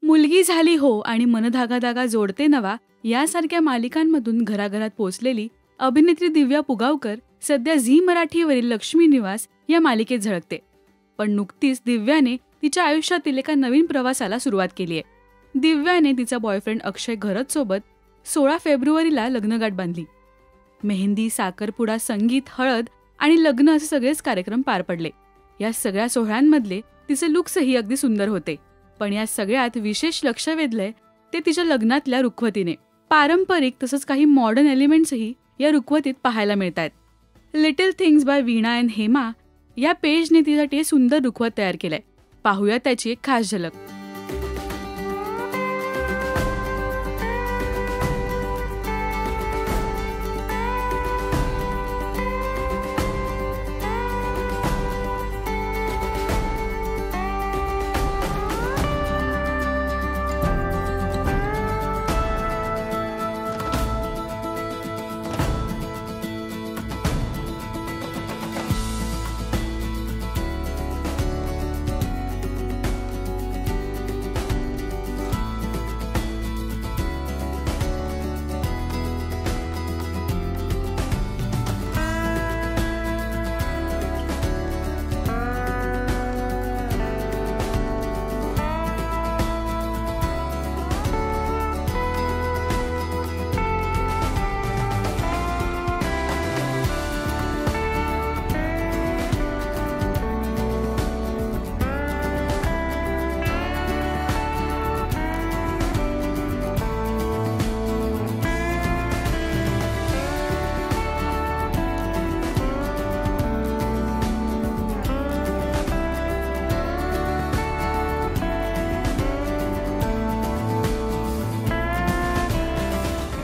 मुलगी झाली हो आणि मन धागा धागा जोडते नवा यासारख्या मालिकांमधून घराघरात पोचलेली अभिनेत्री दिव्या पुगावकर सध्या झी मराठीवरील लक्ष्मी निवास या मालिकेत झळकते. पण नुकतीच दिव्याने तिच्या आयुष्यातील एका नवीन प्रवासाला सुरुवात केली आहे. दिव्याने तिचा बॉयफ्रेंड अक्षय घरत सोबत 16 फेब्रुवारीला लग्नगाठ बांधली. मेहंदी, साखरपुडा, संगीत, हळद आणि लग्न असे सगळेच कार्यक्रम पार पडले. या सगळ्या सोहळ्यांमधले तिचे लुक्सही अगदी सुंदर होते. पण या सगळ्यात विशेष लक्ष वेधलंय ते तिच्या लग्नातल्या रुखवतीने. पारंपरिक तसंच काही मॉडर्न एलिमेंट्सही या रुखवतीत पाहायला मिळतात. Little things by Veena and Hema या पेजने तिच्यासाठी सुंदर रुखवत तयार केलंय. पाहूया त्याची एक खास झलक.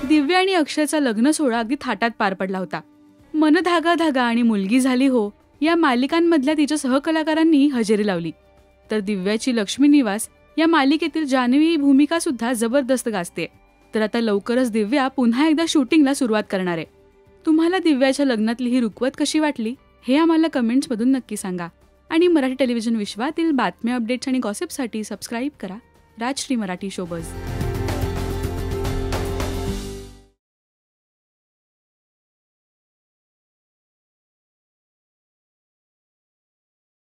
दिव्या आणि अक्षयचा लग्न सोहळा अगदी थाटात पार पडला होता. मन धागा धागा आणि मुलगी झाली हो या मालिकांमधल्या तिच्या सहकलाकारांनी हजेरी लावली. तर दिव्याची लक्ष्मी निवास या मालिकेतील जान्हवी भूमिका सुद्धा जबरदस्त गाजते. तर आता लवकरच दिव्या पुन्हा एकदा शूटिंगला सुरुवात करणार आहे. तुम्हाला दिव्याच्या लग्नातली ही रुखवत कशी वाटली हे आम्हाला कमेंट्समधून नक्की सांगा. आणि मराठी टेलिव्हिजन विश्वातील बातम्या, अपडेट्स आणि गॉसिपसाठी सबस्क्राईब करा राजश्री मराठी शोबज.